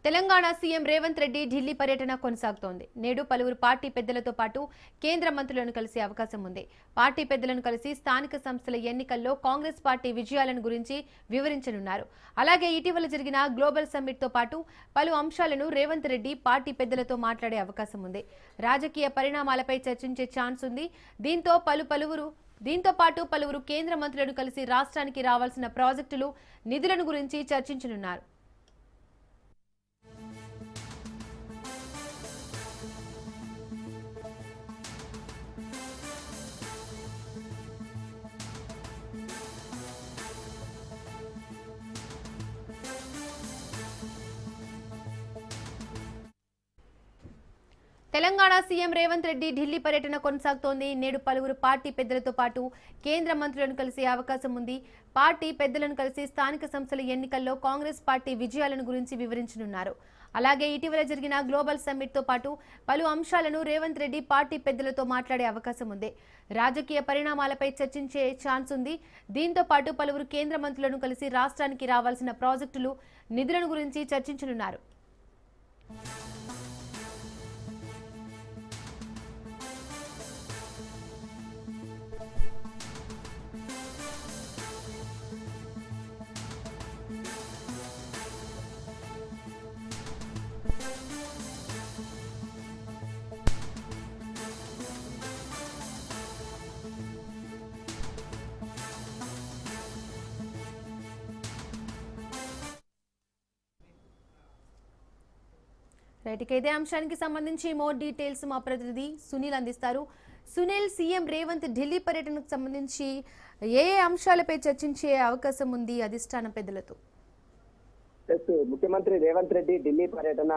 Telangana CM Revanth Reddy Delhi పర్యటన కొనసాగుతోంది. నేడు పలువురు పార్టీ పెద్దలతో పాటు కేంద్ర మంత్రులను కలిసే అవకాశం ఉంది. పార్టీ పెద్దలను కలిసి స్థానిక సంస్థల ఎన్నికల్లో కాంగ్రెస్ పార్టీ విజయాలను గురించి వివరించనున్నారు. అలాగే ఇటీవల జరిగిన గ్లోబల్ సమ్మిట్ తో పాటు పలు అంశాలను రేవంత్ రెడ్డి పార్టీ పెద్దలతో మాట్లాడే అవకాశం ఉంది. రాజకీయ పరిణామాలపై చర్చించే ఛాన్స్ ఉంది. దీంతో పాటు పలువురు కేంద్ర మంత్రులను కలిసి రాష్ట్రానికి రావాల్సిన ప్రాజెక్టులు, నిధులను గురించి చర్చించనున్నారు. తెలంగాణ సీఎం రేవంత్ రెడ్డి ఢిల్లీ పర్యటన కొనసాగుతోంది. నేడు పలువురు పార్టీ పెద్దలతో పాటు కేంద్ర మంత్రులను కలిసే అవకాశం ఉంది. పార్టీ పెద్దలను కలిసి స్థానిక సంస్థల ఎన్నికల్లో కాంగ్రెస్ పార్టీ విజయాలను గురించి వివరించనున్నారు. అలాగే ఇటీవల జరిగిన గ్లోబల్ సమ్మిట్ తో పాటు పలు అంశాలను రేవంత్ రెడ్డి పార్టీ పెద్దలతో మాట్లాడే అవకాశం ఉంది. రాజకీయ పరిణామాలపై చర్చించే ఛాన్స్ ఉంది. దీంతో పాటు పలువురు కేంద్ర మంత్రులను కలిసి రాష్ట్రానికి రావాల్సిన ప్రాజెక్టులు, నిధులను గురించి చర్చించనున్నారు. రైట్, ఇదే అంశానికి సంబంధించి మోర్ డీటెయిల్స్ మా ప్రతినిధి సునీల్ అందిస్తారు. సునీల్, సీఎం రేవంత్ ఢిల్లీ పర్యటనకు సంబంధించి ఏ అంశాలపై చర్చించే అవకాశం ఉంది అధిష్టాన పెద్దలతో? ముఖ్యమంత్రి రేవంత్ రెడ్డి ఢిల్లీ పర్యటన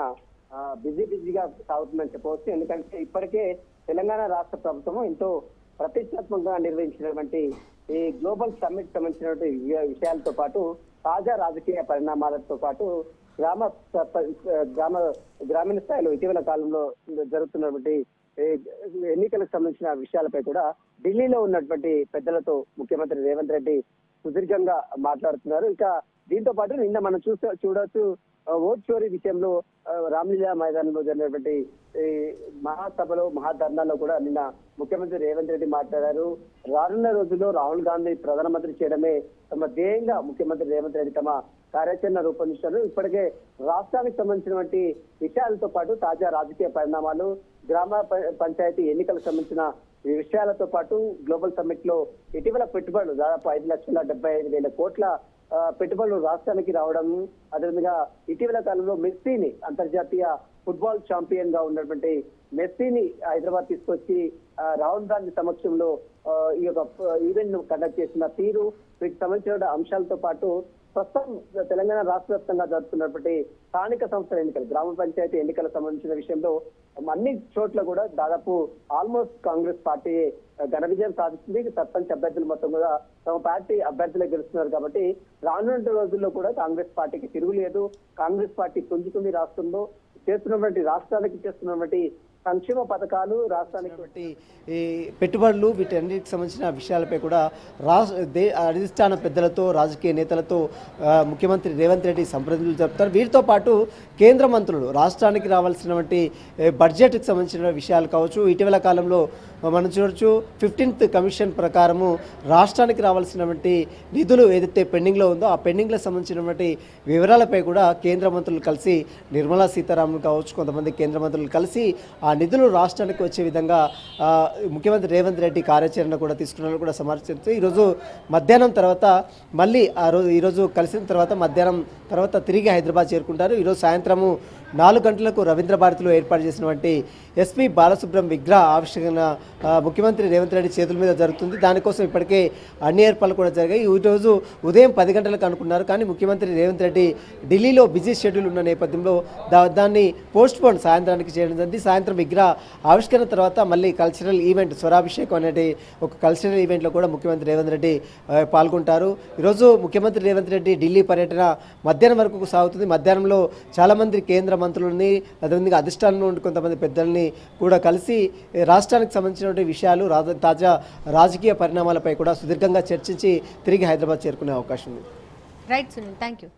బిజీగా సాగుతుందని చెప్పవచ్చు. ఎందుకంటే ఇప్పటికే తెలంగాణ రాష్ట్ర ప్రభుత్వం ఎంతో ప్రతిష్టాత్మకంగా నిర్వహించినటువంటి ఈ గ్లోబల్ సమ్మిట్ సంబంధించినటువంటి విషయాలతో పాటు తాజా రాజకీయ పరిణామాలతో పాటు గ్రామీణ స్థాయిలో ఇటీవల కాలంలో జరుగుతున్నటువంటి ఎన్నికలకు సంబంధించిన విషయాలపై కూడా ఢిల్లీలో ఉన్నటువంటి పెద్దలతో ముఖ్యమంత్రి రేవంత్ రెడ్డి సుదీర్ఘంగా మాట్లాడుతున్నారు. ఇక దీంతో పాటు నిన్న మనం చూడొచ్చు ఓట్ చోరీ విషయంలో రామ్లీలా మైదానంలో జరిగినటువంటి మహాసభలో, మహాధర్నాలో కూడా నిన్న ముఖ్యమంత్రి రేవంత్ రెడ్డి మాట్లాడారు. రానున్న రోజుల్లో రాహుల్ గాంధీ ప్రధానమంత్రి చేయడమే తమ ధ్యేయంగా ముఖ్యమంత్రి రేవంత్ రెడ్డి తమ కార్యాచరణ రూపొందించారు. ఇప్పటికే రాష్ట్రానికి సంబంధించినటువంటి విషయాలతో పాటు తాజా రాజకీయ పరిణామాలు, గ్రామ పంచాయతీ ఎన్నికలకు సంబంధించిన విషయాలతో పాటు గ్లోబల్ సమ్మిట్ లో ఇటీవల పెట్టుబడులు దాదాపు 5,75,000 కోట్ల పెట్టుబడులు రాష్ట్రానికి రావడం, అదేవిధంగా ఇటీవల కాలంలో మెస్సీని అంతర్జాతీయ ఫుట్బాల్ ఛాంపియన్ గా ఉన్నటువంటి మెస్సీని హైదరాబాద్ తీసుకొచ్చి రాహుల్ గాంధీ సమక్షంలో ఈ యొక్క ఈవెంట్ ను కండక్ట్ చేసిన తీరు, వీటికి సంబంధించిన అంశాలతో పాటు ప్రస్తుతం తెలంగాణ రాష్ట్ర వ్యాప్తంగా జరుగుతున్నటువంటి స్థానిక సంస్థల ఎన్నికలు, గ్రామ పంచాయతీ ఎన్నికలకు సంబంధించిన విషయంలో అన్ని చోట్ల కూడా దాదాపు ఆల్మోస్ట్ కాంగ్రెస్ పార్టీ ఘన విజయం సాధిస్తుంది. సర్పంచ్ అభ్యర్థులు మొత్తం కూడా తమ పార్టీ అభ్యర్థులే గెలుస్తున్నారు. కాబట్టి రానున్న రోజుల్లో కూడా కాంగ్రెస్ పార్టీకి తిరుగులేదు. కాంగ్రెస్ పార్టీ పుంజుకుంది రాష్ట్రంలో చేస్తున్నటువంటి రాష్ట్రానికి చేస్తున్నటువంటి సంక్షేమ పథకాలు, రాష్ట్రానికి ఈ పెట్టుబడులు, వీటన్నిటికి సంబంధించిన విషయాలపై కూడా అధిష్టాన పెద్దలతో, రాజకీయ నేతలతో ముఖ్యమంత్రి రేవంత్ రెడ్డి సంప్రదింపులు జరుపుతారు. వీటితో పాటు కేంద్ర మంత్రులు రాష్ట్రానికి రావాల్సినటువంటి బడ్జెట్కి సంబంధించిన విషయాలు కావచ్చు. ఇటీవల కాలంలో మనం చూడొచ్చు 15th కమిషన్ ప్రకారము రాష్ట్రానికి రావాల్సినటువంటి నిధులు ఏదైతే పెండింగ్లో ఉందో ఆ పెండింగ్లకు సంబంధించినటువంటి వివరాలపై కూడా కేంద్ర మంత్రులు కలిసి, నిర్మలా సీతారామన్ కావచ్చు, కొంతమంది కేంద్ర మంత్రులు కలిసి ఆ నిధులు రాష్ట్రానికి వచ్చే విధంగా ముఖ్యమంత్రి రేవంత్ రెడ్డి కార్యాచరణ కూడా తీసుకున్న కూడా సమాచారం. ఈరోజు మధ్యాహ్నం తర్వాత మళ్ళీ ఈరోజు కలిసిన తర్వాత మధ్యాహ్నం తర్వాత తిరిగి హైదరాబాద్ చేరుకుంటారు. ఈరోజు సాయంత్రము 4 గంటలకు రవీంద్ర భారతిలో ఏర్పాటు చేసినటువంటి ఎస్పీ బాలసుబ్రహ్మణ్యం విగ్రహ ఆవిష్కరణ ముఖ్యమంత్రి రేవంత్ రెడ్డి చేతుల మీద జరుగుతుంది. దానికోసం ఇప్పటికే అన్ని ఏర్పాట్లు కూడా జరిగాయి. ఈరోజు ఉదయం 10 గంటలకు అనుకున్నారు, కానీ ముఖ్యమంత్రి రేవంత్ రెడ్డి ఢిల్లీలో బిజీ షెడ్యూల్ ఉన్న నేపథ్యంలో దాన్ని పోస్ట్పోన్ సాయంత్రానికి చేయడం జరిగింది. సాయంత్రం విగ్రహ ఆవిష్కరణ తర్వాత మళ్ళీ కల్చరల్ ఈవెంట్ స్వరాభిషేకం అనే ఒక కల్చరల్ ఈవెంట్లో కూడా ముఖ్యమంత్రి రేవంత్ రెడ్డి పాల్గొంటారు. ఈరోజు ముఖ్యమంత్రి రేవంత్ రెడ్డి ఢిల్లీ పర్యటన మధ్యాహ్నం వరకు సాగుతుంది. మధ్యాహ్నంలో చాలామంది కేంద్ర మంత్రులని, అదేవిధంగా అధిష్టానంలో ఉండి కొంతమంది పెద్దల్ని కూడా కలిసి రాష్ట్రానికి సంబంధించిన విషయాలు, తాజా రాజకీయ పరిణామాలపై కూడా సుదీర్ఘంగా చర్చించి తిరిగి హైదరాబాద్ చేరుకునే అవకాశం ఉంది. Right Sunil, thank you.